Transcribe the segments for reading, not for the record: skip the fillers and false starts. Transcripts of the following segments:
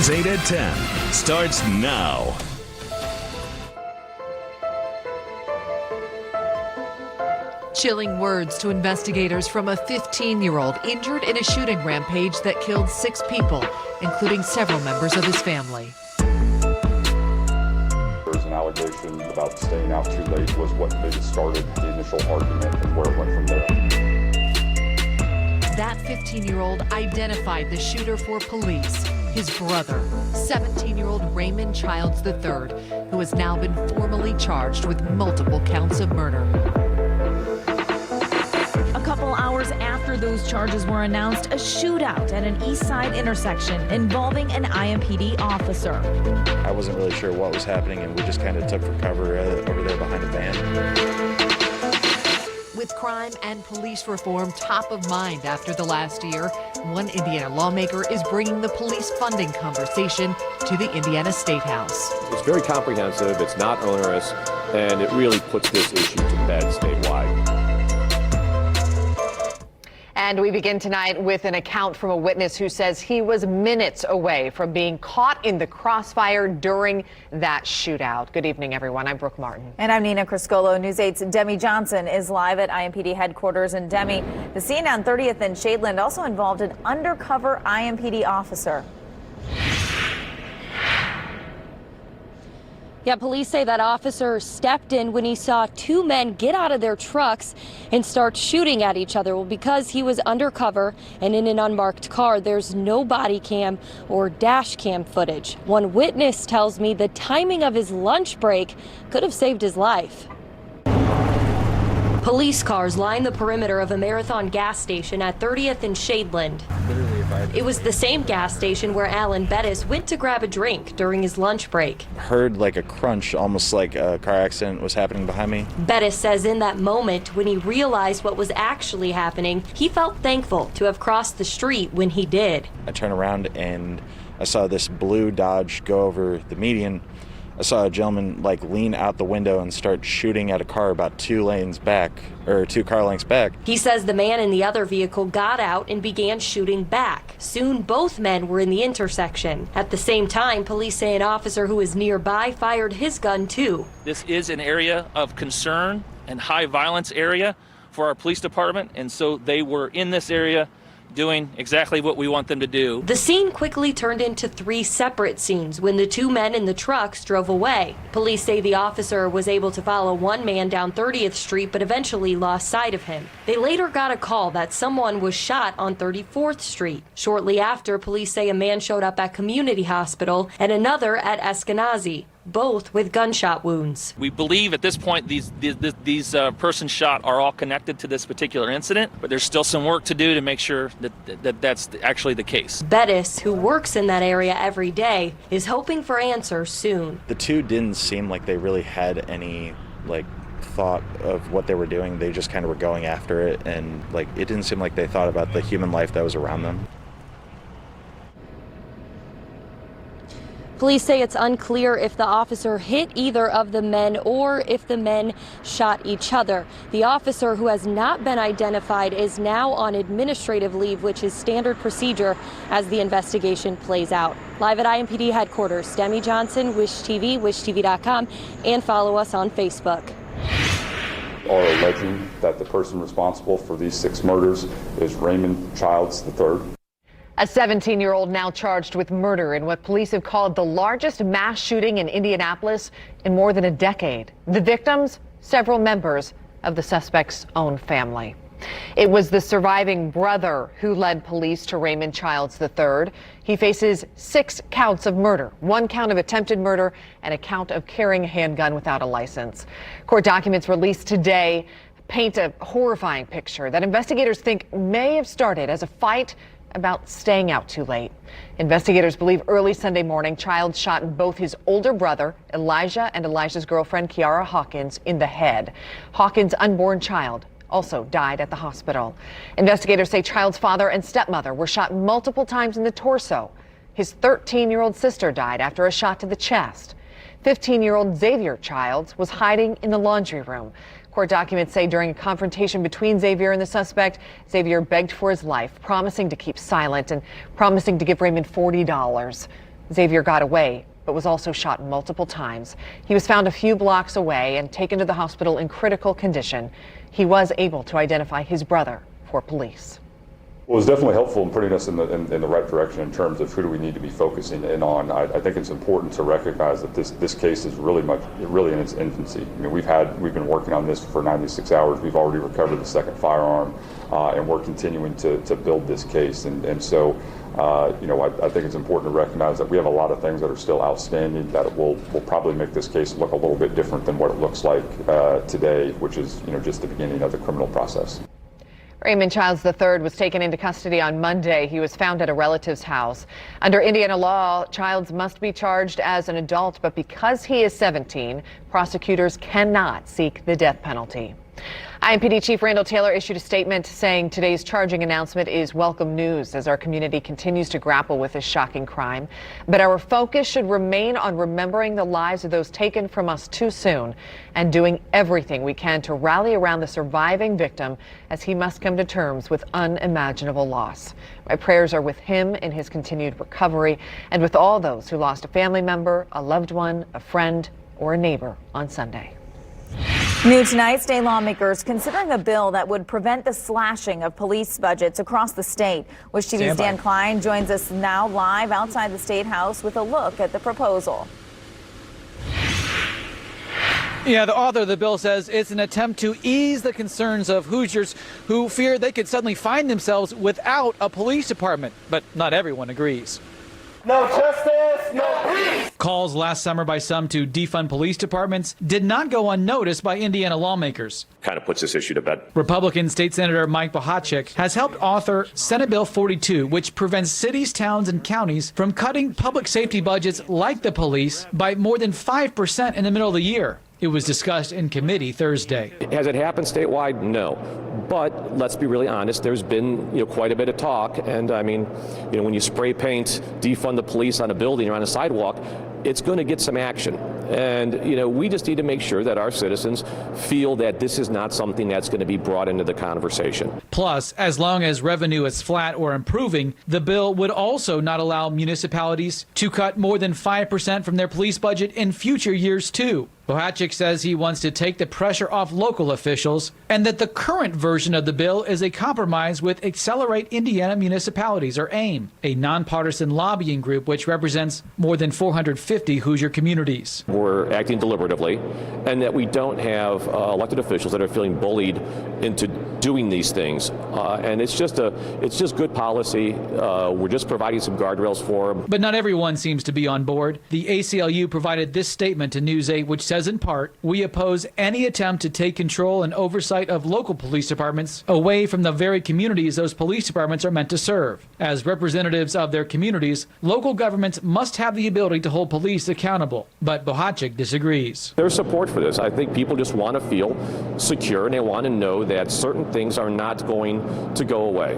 News 8 at 10 starts now. Chilling words to investigators from a 15-year-old injured in a shooting rampage that killed 6 people, including several members of his family. There's an allegation about staying out too late was what maybe started the initial argument and where it went from there. That 15-year-old identified the shooter for police, his brother, 17-year-old Raymond Childs III, who has now been formally charged with multiple counts of murder. A couple hours after those charges were announced, a shootout at an East Side intersection involving an IMPD officer. I wasn't really sure what was happening, and we just kind of took for cover over there behind a van. With crime and police reform top of mind after the last year, one Indiana lawmaker is bringing the police funding conversation to the Indiana State House. It's very comprehensive, it's not onerous, and it really puts this issue to bed statewide. And we begin tonight with an account from a witness who says he was minutes away from being caught in the crossfire during that shootout. Good evening, everyone. I'm Brooke Martin. And I'm Nina Criscolo. News 8's Demi Johnson is live at IMPD headquarters. And Demi, the scene on 30th and Shadeland also involved an undercover IMPD officer. Yeah, police say that officer stepped in when he saw 2 men get out of their trucks and start shooting at each other. Well, because he was undercover and in an unmarked car, there's no body cam or dash cam footage. One witness tells me the timing of his lunch break could have saved his life. Police cars line the perimeter of a Marathon gas station at 30th and Shadeland. It was the same gas station where Alan Bettis went to grab a drink during his lunch break. Heard like a crunch, almost like a car accident was happening behind me. Bettis says in that moment, when he realized what was actually happening, he felt thankful to have crossed the street when he did. I turned around and I saw this blue Dodge go over the median. I saw a gentleman like lean out the window and start shooting at a car about 2 car lengths back. He says the man in the other vehicle got out and began shooting back. Soon both men were in the intersection. At the same time, police say an officer who was nearby fired his gun too. This is an area of concern and high violence area for our police department, and so they were in this area doing exactly what we want them to do. The scene quickly turned into 3 separate scenes when the 2 men in the trucks drove away. Police say the officer was able to follow one man down 30th Street but eventually lost sight of him. They later got a call that someone was shot on 34th Street. Shortly after, police say a man showed up at Community Hospital and another at Eskenazi, both with gunshot wounds. We believe at this point these persons shot are all connected to this particular incident, but there's still some work to do to make sure that that's actually the case. Bettis, who works in that area every day, is hoping for answers soon. The 2 didn't seem like they really had any thought of what they were doing. They just kind of were going after it, and it didn't seem like they thought about the human life that was around them. Police say it's unclear if the officer hit either of the men or if the men shot each other. The officer, who has not been identified, is now on administrative leave, which is standard procedure as the investigation plays out. Live at IMPD headquarters, Demi Johnson, Wish TV, wishtv.com, and follow us on Facebook. Are alleging that the person responsible for these 6 murders is Raymond Childs III. A 17-year-old now charged with murder in what police have called the largest mass shooting in Indianapolis in more than a decade. The victims, several members of the suspect's own family. It was the surviving brother who led police to Raymond Childs III. He faces 6 counts of murder, 1 count of attempted murder, and a count of carrying a handgun without a license. Court documents released today paint a horrifying picture that investigators think may have started as a fight about staying out too late. Investigators believe early Sunday morning, Childs shot both his older brother, Elijah, and Elijah's girlfriend, Kiara Hawkins, in the head. Hawkins' unborn child also died at the hospital. Investigators say Childs' father and stepmother were shot multiple times in the torso. His 13-year-old sister died after a shot to the chest. 15-year-old Xavier Childs was hiding in the laundry room. Court documents say during a confrontation between Xavier and the suspect, Xavier begged for his life, promising to keep silent and promising to give Raymond $40. Xavier got away, but was also shot multiple times. He was found a few blocks away and taken to the hospital in critical condition. He was able to identify his brother for police. Well, it was definitely helpful in putting us in the right direction in terms of who do we need to be focusing in on. I think it's important to recognize that this case is really in its infancy. I mean, we've been working on this for 96 hours. We've already recovered the second firearm, and we're continuing to build this case. And so, I think it's important to recognize that we have a lot of things that are still outstanding that will probably make this case look a little bit different than what it looks like today, which is just the beginning of the criminal process. Raymond Childs III was taken into custody on Monday. He was found at a relative's house. Under Indiana law, Childs must be charged as an adult, but because he is 17, prosecutors cannot seek the death penalty. IMPD Chief Randall Taylor issued a statement saying today's charging announcement is welcome news as our community continues to grapple with this shocking crime. But our focus should remain on remembering the lives of those taken from us too soon and doing everything we can to rally around the surviving victim as he must come to terms with unimaginable loss. My prayers are with him in his continued recovery and with all those who lost a family member, a loved one, a friend, or a neighbor on Sunday. New tonight, state lawmakers considering a bill that would prevent the slashing of police budgets across the state. Wish TV's Dan Klein joins us now live outside the State House with a look at the proposal. Yeah, the author of the bill says it's an attempt to ease the concerns of Hoosiers who fear they could suddenly find themselves without a police department. But not everyone agrees. No justice, no peace. Calls last summer by some to defund police departments did not go unnoticed by Indiana lawmakers. Kind of puts this issue to bed. Republican State Senator Mike Bohacek has helped author Senate Bill 42, which prevents cities, towns, and counties from cutting public safety budgets like the police by more than 5% in the middle of the year. It was discussed in committee Thursday. Has it happened statewide? No. But let's be really honest, there's been quite a bit of talk. And I mean, when you spray paint, defund the police on a building or on a sidewalk, it's going to get some action. And, we just need to make sure that our citizens feel that this is not something that's going to be brought into the conversation. Plus, as long as revenue is flat or improving, the bill would also not allow municipalities to cut more than 5% from their police budget in future years, too. Bohacek says he wants to take the pressure off local officials and that the current version of the bill is a compromise with Accelerate Indiana Municipalities, or AIM, a nonpartisan lobbying group which represents more than 450 Hoosier communities. We're acting deliberatively, and that we don't have elected officials that are feeling bullied into doing these things. And it's just good policy. We're just providing some guardrails for them. But not everyone seems to be on board. The ACLU provided this statement to News 8, which says in part, we oppose any attempt to take control and oversight of local police departments away from the very communities those police departments are meant to serve. As representatives of their communities, local governments must have the ability to hold police accountable. But Bohacek disagrees. There's support for this. I think people just want to feel secure and they want to know that certain things are not going to go away.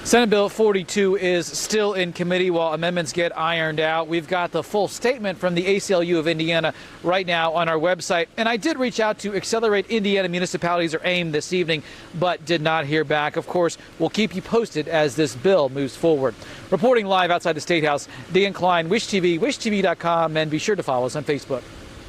Senate Bill 42 is still in committee while amendments get ironed out. We've got the full statement from the ACLU of Indiana right now on our website. And I did reach out to Accelerate Indiana Municipalities, or AIM, this evening, but did not hear back. Of course, we'll keep you posted as this bill moves forward. Reporting live outside the State House, Dan Klein, Wish TV, wishtv.com, and be sure to follow us on Facebook.